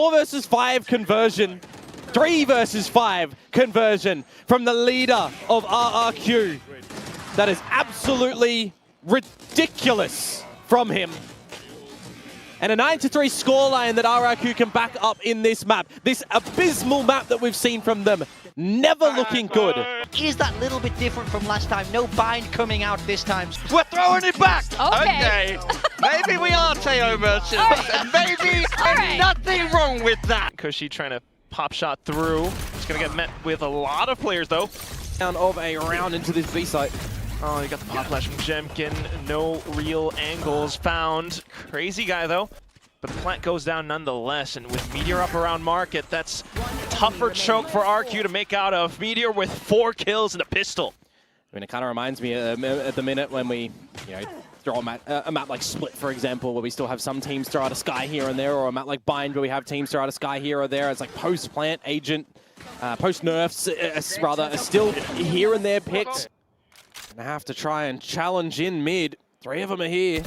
4 versus 5 conversion. 3 versus 5 conversion from the leader of RRQ. That is absolutely ridiculous from him. And a 9-3 scoreline that RRQ can back up in this map. This abysmal map that we've seen from them. Never looking good. Is that little bit different from last time? No bind coming out this time. We're throwing it back! Okay. Maybe we are Teo versions. And maybe there's nothing wrong with that. Cushy trying to pop shot through. It's going to get met with a lot of players, though. Down of a round into this B site. Oh, you got the pop flash from Jemkin. No real angles found. Crazy guy, though. But the plant goes down nonetheless. And with Meteor up around Market, that's tougher choke for RQ to make out of. Meteor with 4 kills and a pistol. I mean, it kind of reminds me at the minute when we, throw a map like Split, for example, where we still have some teams throw out a Sky here and there, or a map like Bind where we have teams throw out a Sky here or there. It's like post-plant, Agent, post-nerfs, rather, are still here and there picked. Gonna have to try and challenge in mid. 3 of them are here.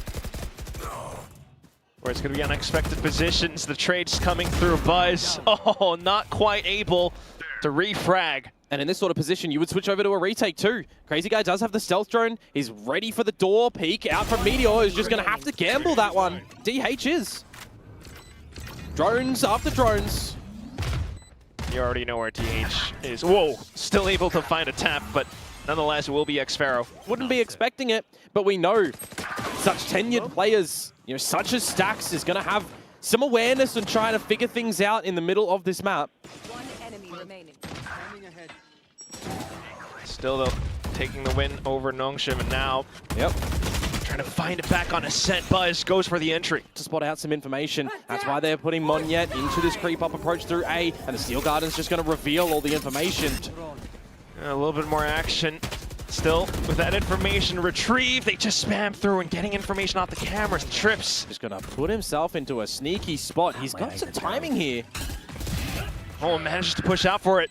Where it's going to be unexpected positions. The trade's coming through. Buzz, oh, not quite able to refrag. And in this sort of position, you would switch over to a retake too. Crazy Guy does have the stealth drone. He's ready for the door peek. Out from Meteor is just going to have to gamble that one. DH is. Drones after drones. You already know where DH is. Whoa, still able to find a tap, but nonetheless, it will be Xpharaoh. Wouldn't be expecting it, but we know such tenured players, such as Stax, is going to have some awareness and trying to figure things out in the middle of this map. One enemy remaining. Still, though, taking the win over Nongshim, and now trying to find it back on Ascent. Buzz goes for the entry. To spot out some information. That's why they're putting Monyet into this creep-up approach through A, and the Steel Garden's just going to reveal all the information. A little bit more action. Still, with that information retrieved, they just spam through and getting information off the cameras. Trips. Just going to put himself into a sneaky spot. He's got some timing here. Oh, manages to push out for it.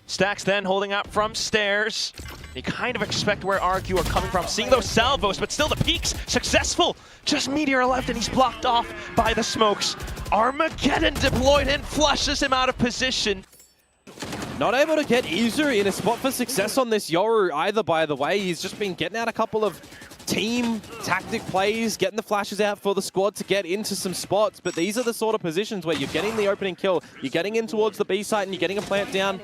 Stax then holding out from stairs. You kind of expect where RRQ are coming from, seeing those salvos, but still the peaks successful. Just Meteor left and he's blocked off by the smokes. Armageddon deployed and flushes him out of position. Not able to get Izu in a spot for success on this Yoru either, by the way. He's just been getting out a couple of team tactic plays, getting the flashes out for the squad to get into some spots. But these are the sort of positions where you're getting the opening kill, you're getting in towards the B site and you're getting a plant down.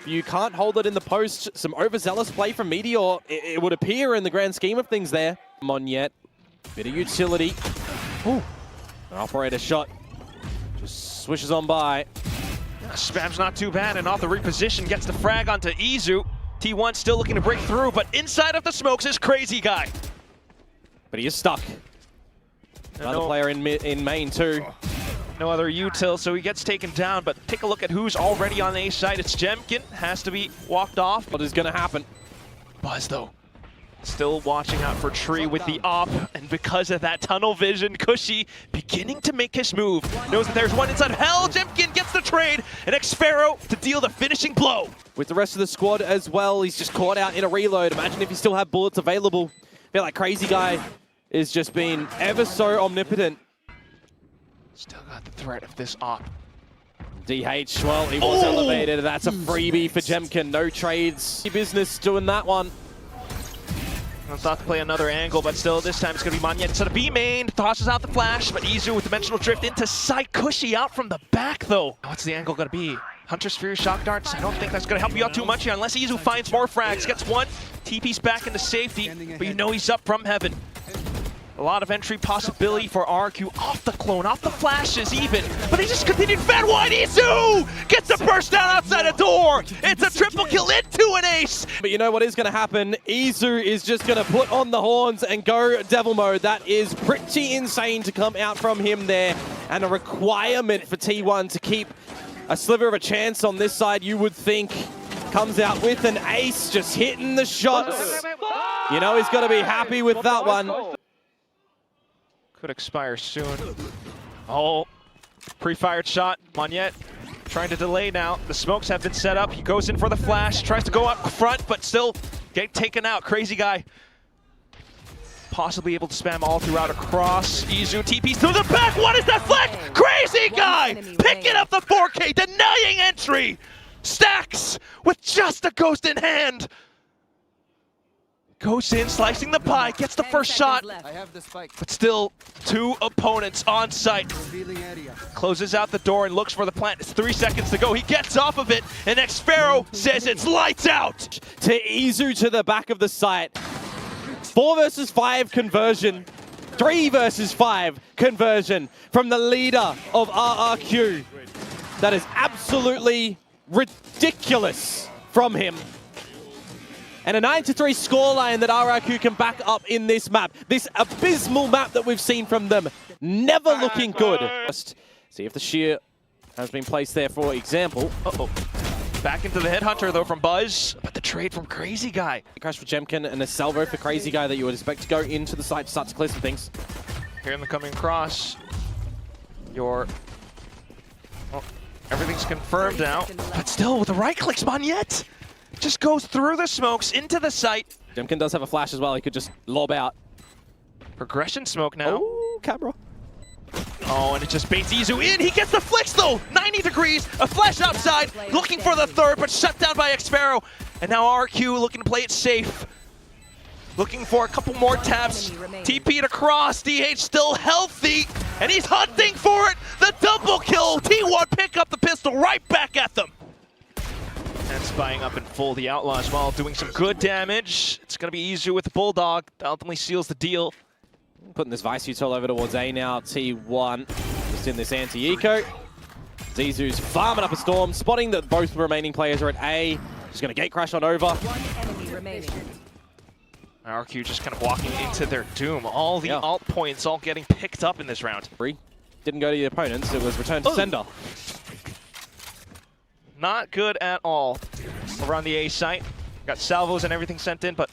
You can't hold it in the post. Some overzealous play from Meteor, it would appear in the grand scheme of things there. Monyet, bit of utility. Ooh, an operator shot. Just swishes on by. Spam's not too bad, and off the reposition gets the frag onto Izu. T1 still looking to break through, but inside of the smokes is Crazy Guy. But he is stuck. Another player in main too. No other util, so he gets taken down, but take a look at who's already on the A side. It's Jemkin, has to be walked off. What is going to happen? Buzz, though, still watching out for Tree with the op, and because of that tunnel vision, Cushy beginning to make his move. Knows that there's one inside of Hell. Jemkin gets the trade, and Xpharaoh to deal the finishing blow. With the rest of the squad as well, he's just caught out in a reload. Imagine if he still had bullets available. I feel like Crazy Guy is just being ever so omnipotent. Still got the threat of this op. DH, well, he was elevated. That's a freebie for Jemkin. No trades. Business doing that one. I thought to play another angle, but still, this time it's going to be Monyet instead of B main. Tosses out the flash, but Izu with Dimensional Drift into sight. Cushy out from the back, though. What's the angle going to be? Hunter Sphere, Shock Darts. I don't think that's going to help you out too much here, unless Izu finds more frags. Gets one, TP's back into safety, but you know he's up from heaven. A lot of entry possibility for RRQ off the clone, off the flashes even, but they just continued fat wide. Izu gets a burst down outside a door. It's a triple kill into an ace. But you know what is going to happen? Izu is just going to put on the horns and go devil mode. That is pretty insane to come out from him there, and a requirement for T1 to keep a sliver of a chance on this side, you would think. Comes out with an ace, just hitting the shots. You know he's going to be happy with that one. Could expire soon. Oh, pre-fired shot. Monyet trying to delay now. The smokes have been set up. He goes in for the flash, tries to go up front, but still get taken out. Crazy Guy possibly able to spam all throughout across. Izu TPs through the back. What is that flag? Crazy guy picking up the 4K, denying entry. Stacks with just a ghost in hand. Goes in, slicing the pie, gets the first shot. But still, two opponents on site. Closes out the door and looks for the plant. It's 3 seconds to go. He gets off of it, and xFaroe says it's lights out. To Izu to the back of the site. 4 versus 5 conversion. 3 versus 5 conversion from the leader of RRQ. That is absolutely ridiculous from him. And a 9-3 scoreline that RRQ can back up in this map. This abysmal map that we've seen from them. Never looking good. Just see if the shear has been placed there, for example. Uh-oh. Back into the headhunter, though, from Buzz. But the trade from Crazy Guy. Crash for Jemkin and a salvo for Crazy Guy that you would expect to go into the site to start to clear some things. Here in the coming cross. Well, everything's confirmed now. But still, with the right clicks, Monyet just goes through the smokes into the site. Jemkin does have a flash as well. He could just lob out. Progression smoke now. Oh, camera. Oh, and it just baits Izu in. He gets the flicks, though. 90 degrees, a flash outside, looking for the third, but shut down by xFaroe. And now RRQ looking to play it safe. Looking for a couple more taps. TP'd across. DH still healthy, and he's hunting for it. The double kill. T1 pick up the pistol right back at them. And spying up in full, the Outlaw as well, doing some good damage. It's going to be Izu with the Bulldog. That ultimately seals the deal. Putting this Vice Util over towards A now. T1 just in this anti-eco. Izu's farming up a storm, spotting that both remaining players are at A. Just going to gate crash on over. One enemy remaining. RRQ just kind of walking into their doom. All the alt points all getting picked up in this round. Didn't go to the opponents, it was returned to sender. Not good at all around the A site. Got salvos and everything sent in, but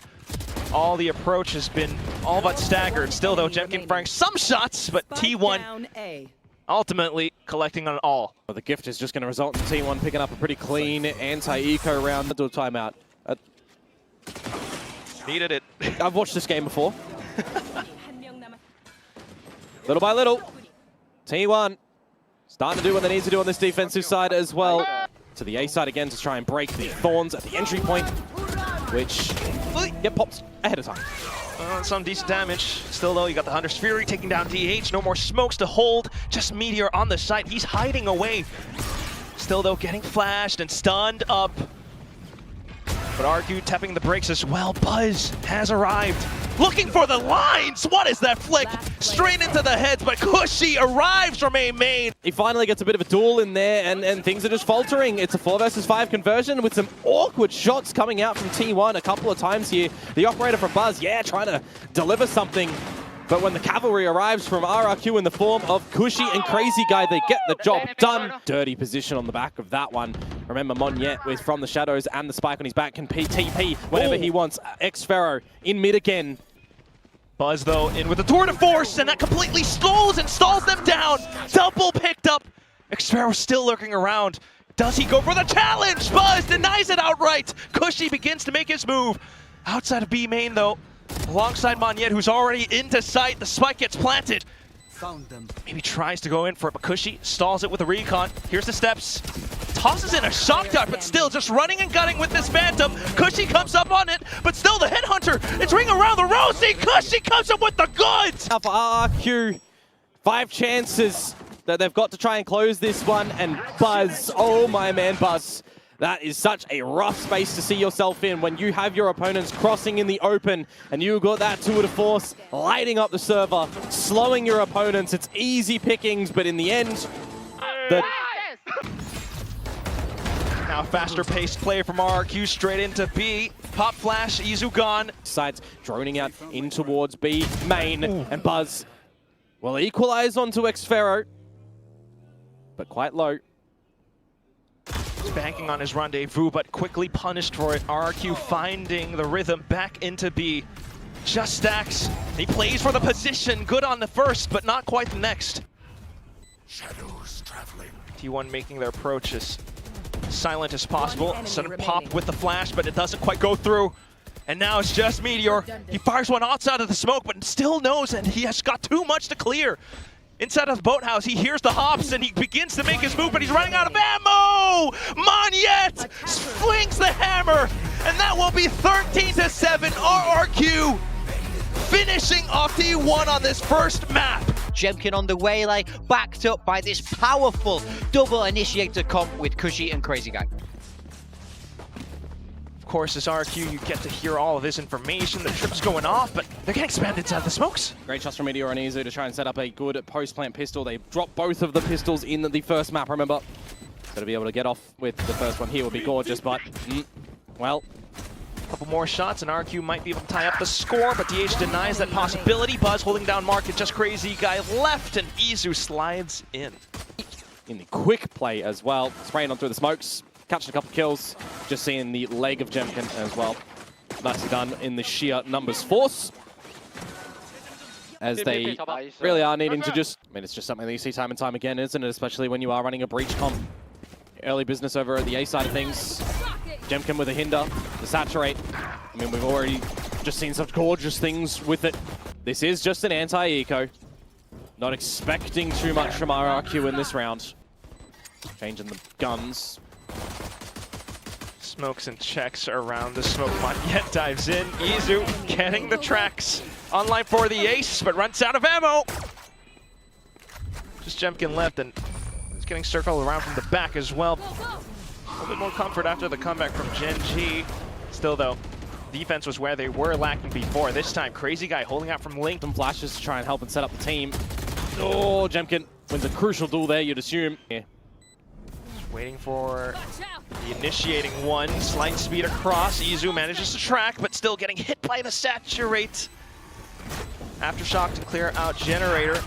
all the approach has been all but staggered. Still though, Jemkin firing some shots, but T1 ultimately collecting on all. Well, the gift is just going to result in T1 picking up a pretty clean anti-eco round. Do a timeout. Needed it. I've watched this game before. Little by little, T1 starting to do what they need to do on this defensive side as well. To the A side again to try and break the Thorns at the entry point, which get popped ahead of time. Some decent damage. Still though, you got the Hunter's Fury taking down DH. No more smokes to hold. Just Meteor on the site. He's hiding away. Still though, getting flashed and stunned up. But RRQ tapping the brakes as well. Buzz has arrived. Looking for the lines! What is that flick? Straight into the heads, but Cushy arrives from A main. He finally gets a bit of a duel in there, and things are just faltering. It's a 4 versus 5 conversion with some awkward shots coming out from T1 a couple of times here. The operator from Buzz, trying to deliver something. But when the cavalry arrives from RRQ in the form of Cushy and Crazy Guy, they get the job done. Dirty position on the back of that one. Remember, Monyet with from the shadows and the spike on his back can TP whenever he wants. xFaroe in mid again. Buzz, though, in with the tour de force, and that completely stalls them down. Double picked up. xFaroe still lurking around. Does he go for the challenge? Buzz denies it outright. Cushy begins to make his move. Outside of B main, though, alongside Monyet, who's already into sight. The spike gets planted. Maybe tries to go in for it, but Cushy stalls it with a recon. Here's the steps. Tosses in a shock dart, but still just running and gunning with this Phantom. Cushy comes up on it, but still the headhunter. It's ring around the rosy. Cushy comes up with the goods. Now for RRQ, 5 chances that they've got to try and close this one, and Buzz, oh my man, Buzz. That is such a rough space to see yourself in when you have your opponents crossing in the open and you've got that tour de force lighting up the server, slowing your opponents. It's easy pickings, but in the end, now faster paced play from RRQ straight into B. Pop flash, Izu gone. Sides droning out in towards B main, and Buzz will equalize onto xFaroe, but quite low. Banking on his rendezvous, but quickly punished for it. RRQ finding the rhythm back into B. Just stacks. He plays for the position. Good on the first, but not quite the next. Shadows traveling. T1 making their approach as silent as possible. Sudden pop with the flash, but it doesn't quite go through. And now it's just Meteor. He fires one outside of the smoke, but still knows and he has got too much to clear. Inside of the boathouse, he hears the hops and he begins to make his move, but he's running out of ammo! Monyet flings the hammer, and that will be 13-7 RRQ, finishing off T1 on this first map. Jemkin on the way, like backed up by this powerful double initiator comp with Cushy and Crazy Guy. Of course, as RRQ, you get to hear all of this information. The trip's going off, but they're getting spammed inside the smokes. Great shots from Meteor and Izu to try and set up a good post-plant pistol. They dropped both of the pistols in the first map, remember? So to be able to get off with the first one here would be gorgeous, but, well. A couple more shots and RRQ might be able to tie up the score, but DH denies that possibility. Buzz holding down Market, just Crazy Guy left, and Izu slides in. In the quick play as well, spraying on through the smokes. Catching a couple kills, just seeing the leg of Jemkin as well. Nicely done in the sheer numbers force. As they really are needing to just, I mean, it's just something that you see time and time again, isn't it? Especially when you are running a breach comp. Early business over at the A side of things. Jemkin with a hinder to saturate. I mean, we've already just seen such gorgeous things with it. This is just an anti-eco. Not expecting too much from RRQ in this round. Changing the guns. Smokes and checks around the smoke. Monyet dives in. Izu getting the tracks. Online for the ace, but runs out of ammo. Just Jemkin left, and he's getting circled around from the back as well. A little bit more comfort after the comeback from Gen G. Still, though, defense was where they were lacking before. This time, Crazy Guy holding out from Link. Some flashes to try and help and set up the team. Oh, Jemkin wins a crucial duel there, you'd assume. Yeah. Waiting for the initiating one. Slight speed across. Izu manages to track, but still getting hit by the saturate. Aftershock to clear out Generator.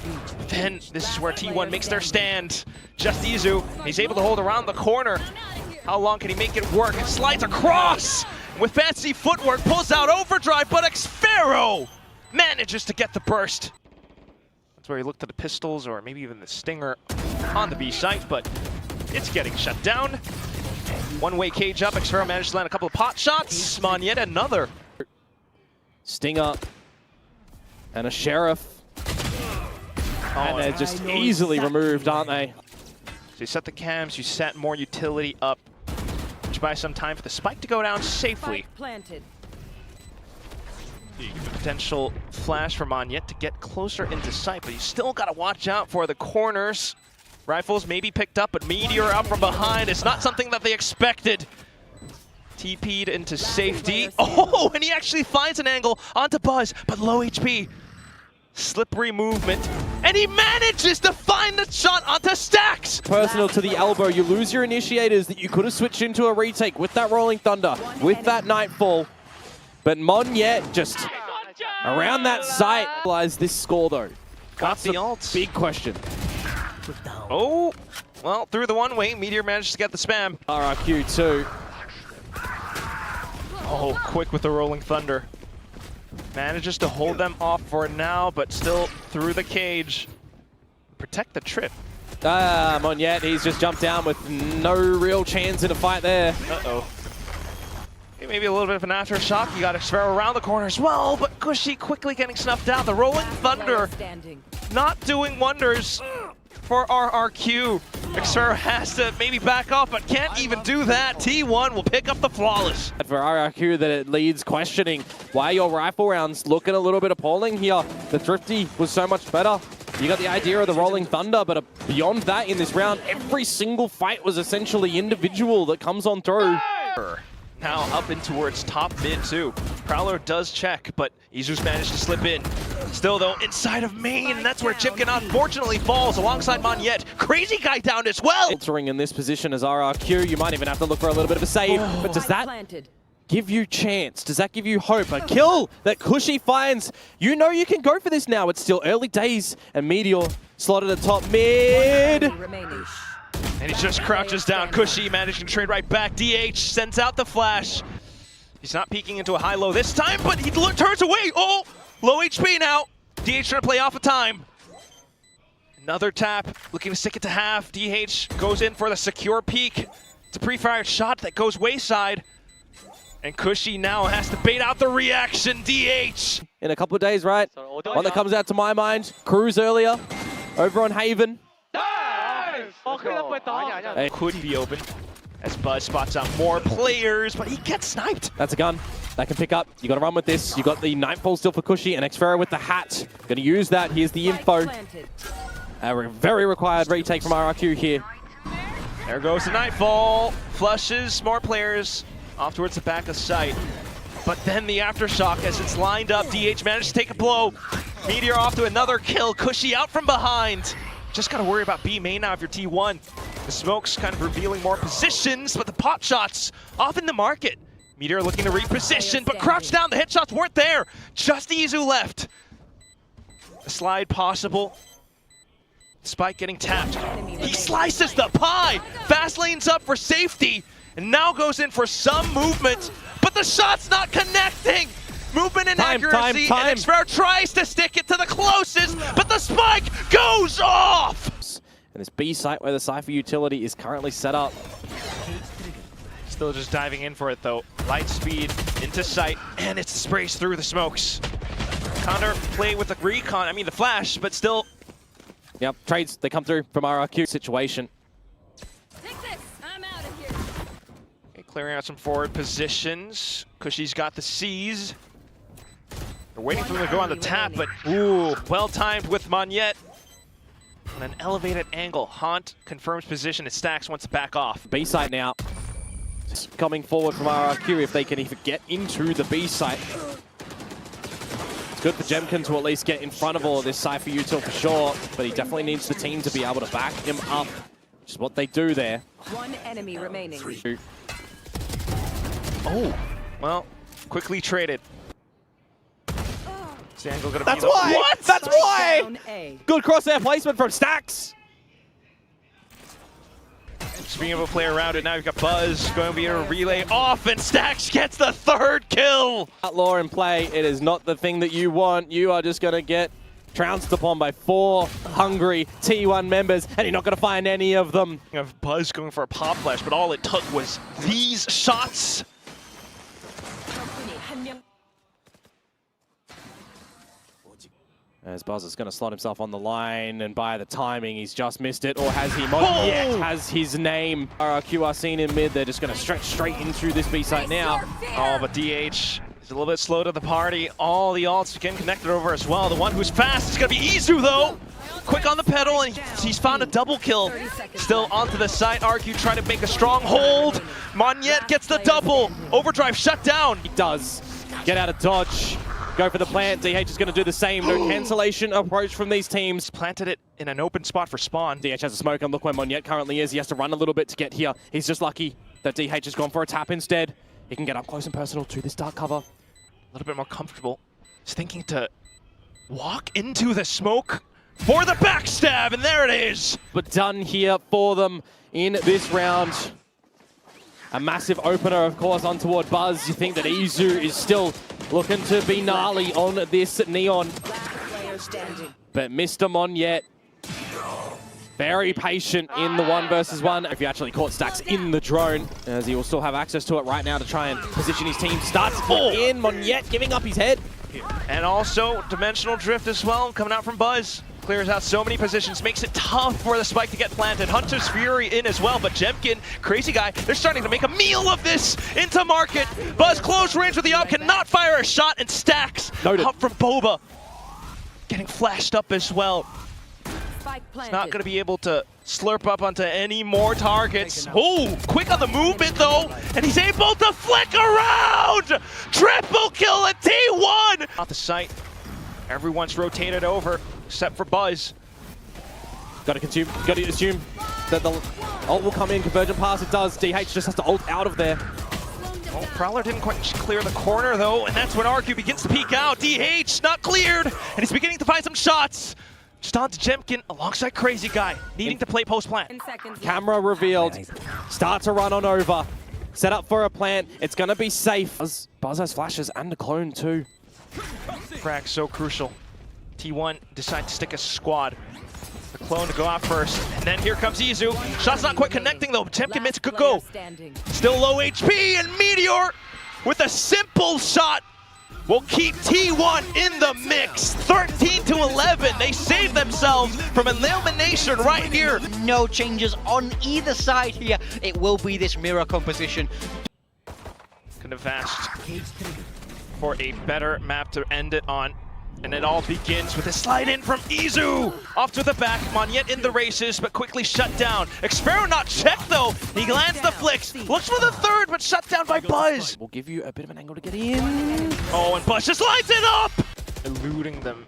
Then this is where T1 makes their stand. Just Izu. He's able to hold around the corner. How long can he make it work? Slides across with fancy footwork. Pulls out overdrive, but Xfero manages to get the burst. That's where he looked at the pistols or maybe even the Stinger on the B site, but it's getting shut down. One-way cage up. Xfero managed to land a couple of pot shots. Monyet another. Stinger and a Sheriff. And they're just easily removed, aren't they? So you set the cams, you set more utility up, which buys some time for the spike to go down safely. Planted. Potential flash for Monyet to get closer into sight, but you still got to watch out for the corners. Rifles may be picked up, but Meteor out from behind. It's not something that they expected. TP'd into safety. Oh, and he actually finds an angle onto Buzz, but low HP. Slippery movement, and he manages to find the shot onto Stacks. Personal to the elbow, you lose your initiators that you could have switched into a retake with that Rolling Thunder, with that Nightfall. But Monyet just around that site. Realize this score though. Got the ult. Big question. Oh, well, through the one-way, Meteor managed to get the spam. RRQ too. Oh, quick with the Rolling Thunder. Manages to hold them off for now, but still through the cage. Protect the trip. Monyet, he's just jumped down with no real chance in a fight there. Uh-oh. Okay, maybe a little bit of an aftershock. You got Xfero around the corner as well, but Cushy quickly getting snuffed out. The Rolling Thunder not doing wonders for RRQ. Xfero has to maybe back off, but can't even do that. T1 will pick up the flawless. For RRQ, that it leads questioning why your rifle rounds looking a little bit appalling here. The Thrifty was so much better. You got the idea of the Rolling Thunder, but beyond that in this round, every single fight was essentially individual that comes on through. Now up in towards top mid too. Prowler does check, but Izu's managed to slip in. Still though, inside of main, and that's where Jemkin unfortunately falls alongside Monyet. Crazy Guy down as well! Altering in this position as RRQ, you might even have to look for a little bit of a save, but does that give you chance? Does that give you hope? A kill that Cushy finds. You know you can go for this now. It's still early days, and Meteor slotted at top mid. And he just crouches down. Cushy managing to trade right back. DH sends out the flash. He's not peeking into a high-low this time, but he turns away. Oh, low HP now. DH trying to play off of time. Another tap, looking to stick it to half. DH goes in for the secure peek. It's a pre-fired shot that goes wayside. And Cushy now has to bait out the reaction, DH! In a couple of days, right? One that comes out to my mind, Cruz earlier, over on Haven. It could be open as Buzz spots out more players, but he gets sniped. That's a gun that can pick up. You got to run with this. You got the Nightfall still for Cushy and Xferro with the hat. Going to use that. Here's the info. A very required retake from RRQ here. There goes the Nightfall. Flushes more players off towards the back of sight. But then the aftershock as it's lined up. DH managed to take a blow. Meteor off to another kill. Cushy out from behind. Just got to worry about B main now if you're T1. The smoke's kind of revealing more positions, but the pot shots off in the market. Meteor looking to reposition, but crouched down. The headshots weren't there. Just Izu left. A slide possible. Spike getting tapped. He slices the pie. Fast lanes up for safety, and now goes in for some movement, but the shot's not connecting. Movement and accuracy, and Xferro tries to stick it to the closest, but the spike goes off! And this B site where the Cypher utility is currently set up. Still just diving in for it though. Light speed into sight, and it sprays through the smokes. Counter play with the recon, the flash, but still. Yep, trades, they come through from RRQ situation. Take this. I'm out of here. Okay, clearing out some forward positions. Cushy's got the C's. They're waiting for him to go on the tap, but ooh, well timed with Monyet. On an elevated angle, Haunt confirms position. It stacks wants to back off. B site now. Just coming forward from RRQ if they can even get into the B site. It's good for Jemkin to at least get in front of all of this Cypher util for sure, but he definitely needs the team to be able to back him up, which is what they do there. One enemy remaining. Oh, well, quickly traded. Angle gonna That's be why! What? That's why! Down A. Good crosshair placement from Stax. Just being able to play around it now, you've got Buzz going to be a relay off, and Stax gets the third kill! Outlaw in play, it is not the thing that you want. You are just going to get trounced upon by 4 hungry T1 members, and you're not going to find any of them. You have Buzz going for a pop flash, but all it took was these shots. As Buzz is going to slot himself on the line, and by the timing, he's just missed it. Or has he? Monyet has his name. RRQ are seen in mid. They're just going to stretch straight in through this B site now. Oh, but DH is a little bit slow to the party. All the ults getting connected over as well. The one who's fast is going to be Izu, though. Quick on the pedal, and he's found a double kill. Still onto the side. RRQ trying to make a strong hold. Monyet gets the double. Overdrive shut down. He does. Get out of dodge. Go for the plant. DH is going to do the same. No cancellation approach from these teams. Planted it in an open spot for spawn. DH has a smoke, and look where Monyet currently is. He has to run a little bit to get here. He's just lucky that DH has gone for a tap instead. He can get up close and personal to this dark cover. A little bit more comfortable. He's thinking to walk into the smoke for the backstab, and there it is. But done here for them in this round. A massive opener, of course, on toward Buzz. You think that Izu is still looking to be gnarly on this Neon. But Mr. Monyet, very patient in the 1v1. If you actually caught Stax in the drone, as he will still have access to it right now to try and position his team. Starts in, Monyet giving up his head. And also dimensional drift as well, coming out from Buzz. Clears out so many positions, makes it tough for the spike to get planted. Hunter's Fury in as well, but Jemkin, Crazy Guy, they're starting to make a meal of this into market. Buzz close range with the up, cannot fire a shot, and Stax up from Boba. Getting flashed up as well. He's not going to be able to slurp up onto any more targets. Oh, quick on the movement though, and he's able to flick around! Triple kill at T1! Off the site, everyone's rotated over, except for Buzz. Got to assume that the ult will come in, convergent pass, it does. DH just has to ult out of there. Oh, Prowler didn't quite clear the corner though, and that's when RRQ begins to peek out. DH not cleared, and he's beginning to find some shots. Just on to Jemkin alongside Crazy Guy, needing to play post-plant. Camera revealed. Start to run on over. Set up for a plant. It's going to be safe. Buzz has flashes and a clone too. Frag so crucial. T1 decide to stick a squad. The clone to go out first, and then here comes Izu. Shot's not quite connecting though, but Jemkin makes a good go. Still low HP, and Meteor with a simple shot will keep T1 in the mix. 13-11. They saved themselves from elimination right here. No changes on either side here. It will be this mirror composition. Could have asked for a better map to end it on. And it all begins with a slide in from Izu. Off to the back, Monyet in the races, but quickly shut down. Xfero not checked though. He lands the flicks, looks for the third, but shut down by Buzz. We'll give you a bit of an angle to get in. Oh, and Buzz just lights it up! Eluding them.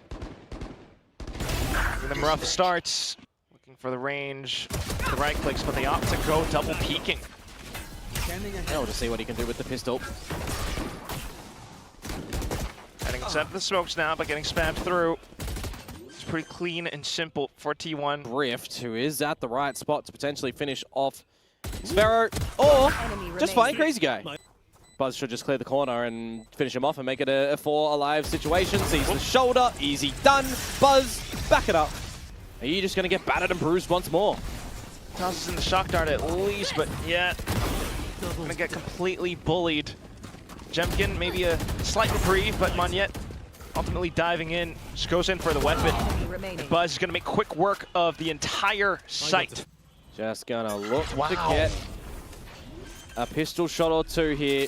Giving them rough starts. Looking for the range. The right clicks, but they opt to go double peeking. We'll just see what he can do with the pistol. Heading inside the smokes now, but getting spammed through. It's pretty clean and simple for T1. Rift, who is at the right spot to potentially finish off Xfero, or just find Crazy Guy. Buzz should just clear the corner and finish him off and make it a 4 alive situation. Sees the shoulder, easy done. Buzz, back it up. Are you just going to get battered and bruised once more? Tosses in the shock dart at least, but yeah, gonna get completely bullied. Jemkin, maybe a slight reprieve, but Monyet ultimately diving in, just goes in for the weapon. And Buzz is gonna make quick work of the entire site. Just gonna look to get a pistol shot or two here.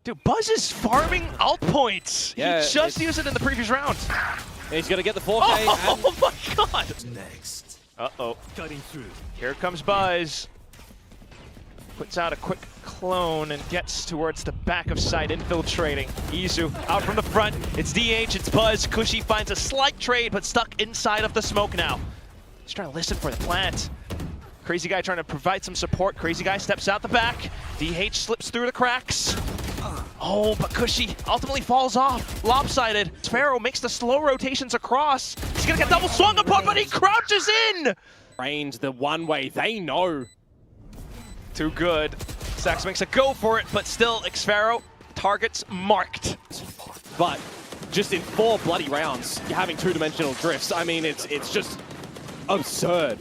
Dude, Buzz is farming ult points. Yeah, he just used it in the previous round. He's gonna get the 4K. Oh my god! Next. Uh-oh. Cutting through. Here comes Buzz. Puts out a quick clone and gets towards the back of site, infiltrating. Izu out from the front. It's DH, it's Buzz. Cushy finds a slight trade, but stuck inside of the smoke now. He's trying to listen for the plant. Crazy Guy trying to provide some support. Crazy Guy steps out the back. DH slips through the cracks. Oh, but Cushy ultimately falls off. Lopsided. Xfero makes the slow rotations across. He's gonna get double swung upon, but he crouches in! Range the one way they know. Too good. Sax makes a go for it, but still Xfero targets marked. But just in 4 bloody rounds, you're having 2-dimensional drifts. I mean, it's just absurd.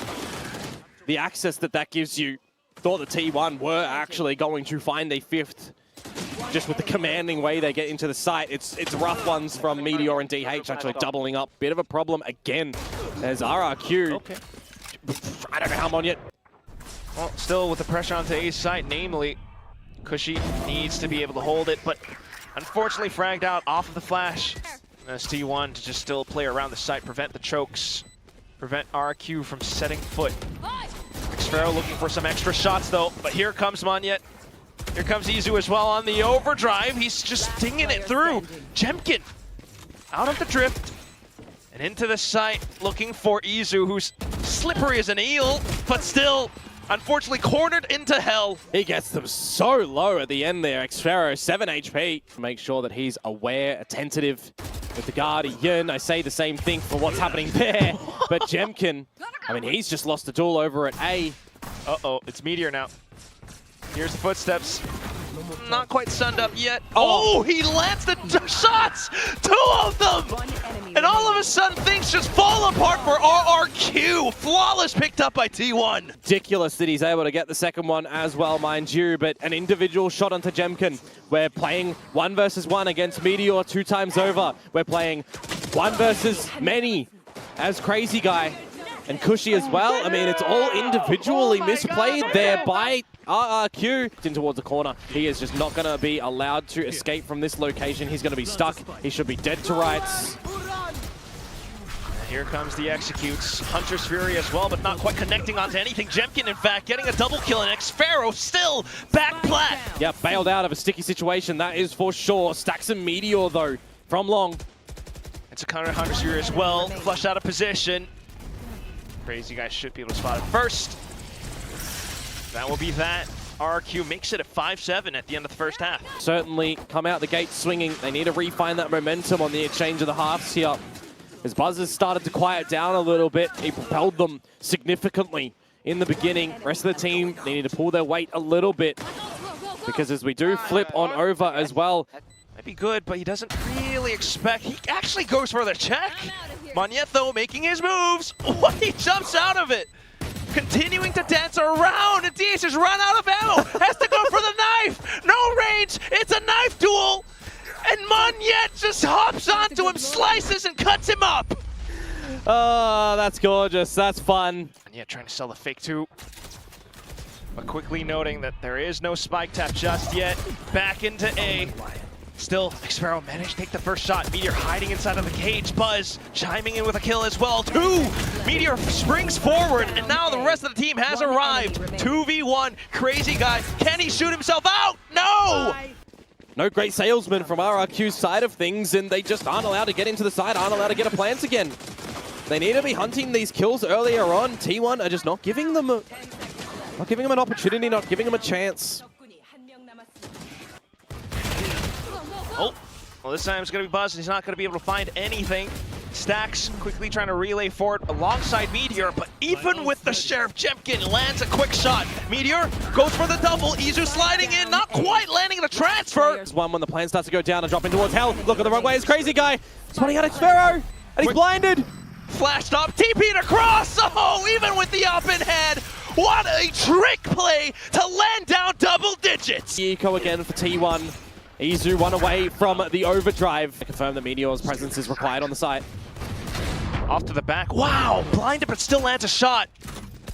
The access that gives you, thought the T1 were actually going to find a 5th. Just with the commanding way they get into the site, it's rough ones from Meteor and DH actually doubling up. Bit of a problem again. There's RRQ. Okay. I don't know how Monyet. Well, still with the pressure onto A's side, namely, Cushy needs to be able to hold it, but unfortunately fragged out off of the flash. As T1 to just still play around the site, prevent the chokes, prevent RRQ from setting foot. Xfero looking for some extra shots though, but here comes Monyet. Here comes Izu as well on the overdrive. He's just dinging it through. Jemkin out of the drift and into the site, looking for Izu, who's slippery as an eel, but still unfortunately cornered into hell. He gets them so low at the end there. Xfero, 7 HP. Make sure that he's aware, attentive with the Guardian. I say the same thing for what's happening there. But Jemkin, I mean, he's just lost the duel over at A. Uh-oh, it's Meteor now. Here's the footsteps. Not quite sunned up yet. Oh, he lands the shots! 2 of them! And all of a sudden, things just fall apart for RRQ. Flawless picked up by T1. Ridiculous that he's able to get the second one as well, mind you, but an individual shot onto Jemkin. We're playing 1 versus 1 against Meteor 2 times over. We're playing 1 versus many as Crazy Guy and Cushy as well. I mean, it's all individually misplayed there by RRQ. In towards the corner. He is just not going to be allowed to escape from this location. He's going to be stuck. He should be dead to rights. Here comes the executes. Hunter's Fury as well, but not quite connecting onto anything. Jemkin, in fact, getting a double kill, and Xfero still back plat. Yeah, bailed out of a sticky situation, that is for sure. Stacks and Meteor, though, from long. It's a counter Hunter's Fury as well. Flushed out of position. Crazy Guy should be able to spot it first. That will be that. RRQ makes it at 5-7 at the end of the first half. Certainly come out the gate swinging. They need to refine that momentum on the exchange of the halves here. As Buzz has started to quiet down a little bit, he propelled them significantly in the beginning. Rest of the team, they need to pull their weight a little bit. Because as we do flip on over as well. Might be good, but he doesn't really expect. He actually goes for the check. Monyet, though, making his moves. What? He jumps out of it. Continuing to dance around, and DH has run out of ammo. Has to go for the knife. No range. It's a knife Monyet just hops onto him, slices and cuts him up. Oh, that's gorgeous. That's fun. Monyet trying to sell the fake too. But quickly noting that there is no spike tap just yet. Back into A. Still, Xfero managed to take the first shot. Meteor hiding inside of the cage. Buzz chiming in with a kill as well. 2! Meteor springs forward, and now the rest of the team has arrived. 2v1. Crazy guy. Can he shoot himself out? No! No great salesman from RRQ's side of things, and they just aren't allowed to get into the side, aren't allowed to get a plant again. They need to be hunting these kills earlier on. T1 are just not giving them an opportunity, not giving them a chance. Oh, well, this time it's going to be Buzz. He's not going to be able to find anything. Stacks quickly trying to relay forward alongside Meteor, but even with the Sheriff, Jemkin lands a quick shot. Meteor goes for the double. Izu sliding in, not quite landing the transfer. There's one when the plan starts to go down and dropping towards hell. Look at the wrong way. It's Crazy Guy. Spotting out Xfero, and he's blinded. Flashed up, TP'd across. Oh, even with the up in head. What a trick play to land down double digits. Eco again for T1. Izu one away from the overdrive. Confirm that Meteor's presence is required on the site. Off to the back. Wow, blinded but still lands a shot.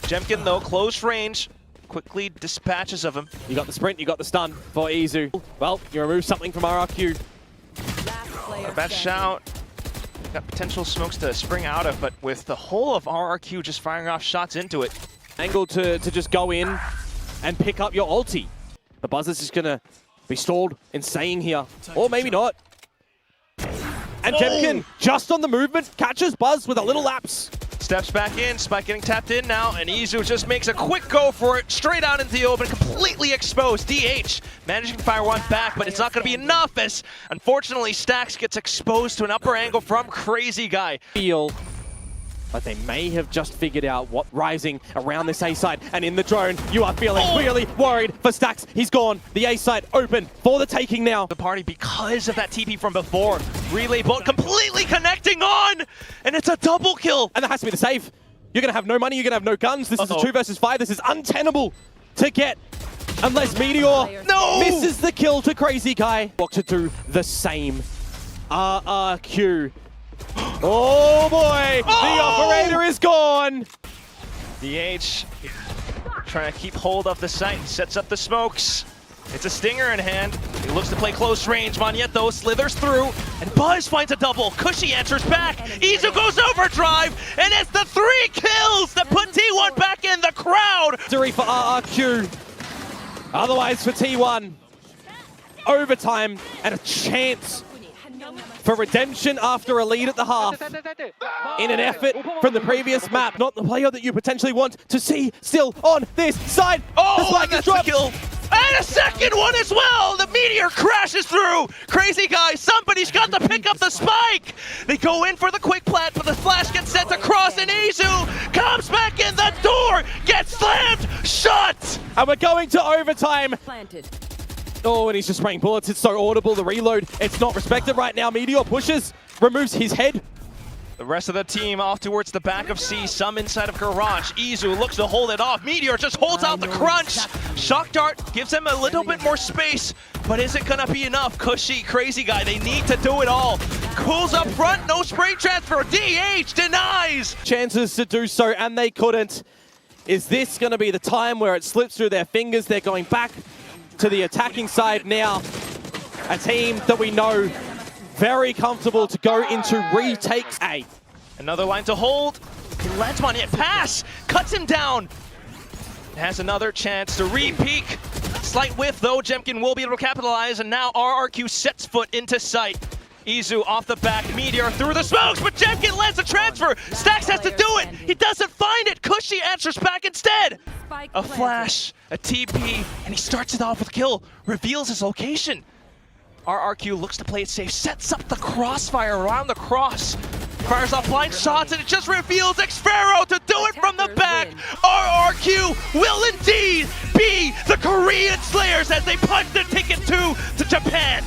Jemkin though, close range. Quickly dispatches of him. You got the sprint, you got the stun for Izu. Well, you remove something from RRQ. A bad shout. Got potential smokes to spring out of, but with the whole of RRQ just firing off shots into it. Angle to just go in and pick up your ulti. The Buzz is just gonna be stalled in staying here. Or maybe not. And Jemkin, just on the movement, catches Buzz with a little lapse. Steps back in, Spike getting tapped in now, and Izu just makes a quick go for it, straight out into the open, completely exposed. DH managing to fire one back, but it's not going to be enough as, unfortunately, Stacks gets exposed to an upper angle from Crazy Guy. But they may have just figured out what rising around this A side. And in the drone, you are feeling really worried for Stacks. He's gone. The A side open for the taking now. The party because of that TP from before. Relay bolt completely connecting on, and it's a double kill. And that has to be the save. You're going to have no money. You're going to have no guns. This is a 2 versus 5. This is untenable to get. Unless Meteor misses the kill to Crazy Guy. Walk to do the same. RRQ. Oh boy! The operator is gone! DH trying to keep hold of the site, sets up the smokes. It's a stinger in hand. He looks to play close range. Monyet though slithers through, and Buzz finds a double. Cushy answers back. Izu goes overdrive, and it's the 3 kills that put T1 back in the crowd. Victory for RRQ. Otherwise for T1. Overtime and a chance for redemption after a lead at the half. In an effort from the previous map, not the player that you potentially want to see still on this side. Oh, and that's the kill. And a second one as well. The Meteor crashes through. Crazy Guy, somebody's got to pick up the spike. They go in for the quick plant, but the flash gets sent across, and Izu comes back in the door, gets slammed, shut. And we're going to overtime. Planted. Oh, and he's just spraying bullets. It's so audible. The reload, it's not respected right now. Meteor pushes, removes his head. The rest of the team off towards the back of C, some inside of Garage. Izu looks to hold it off. Meteor just holds out the crunch. Shock Dart gives him a little bit more space, but is it gonna be enough? Cushy, Crazy Guy, they need to do it all. Cools up front, no spray transfer. DH denies. Chances to do so, and they couldn't. Is this gonna be the time where it slips through their fingers? They're going back to the attacking side now. A team that we know very comfortable to go into retakes A. Another line to hold. He lands Monyet, pass, cuts him down. Has another chance to re-peek. Slight whiff though, Jemkin will be able to capitalize, and now RRQ sets foot into sight. Izu off the back, Meteor through the smokes, but Jemkin lands the transfer. Stacks has to do it. He doesn't find it. Cushy answers back instead. A flash, a TP, and he starts it off with a kill. Reveals his location. RRQ looks to play it safe, sets up the crossfire around the cross. Fires off blind shots, and it just reveals Xfero to do it from the back. RRQ will indeed be the Korean Slayers as they punch the ticket to Japan.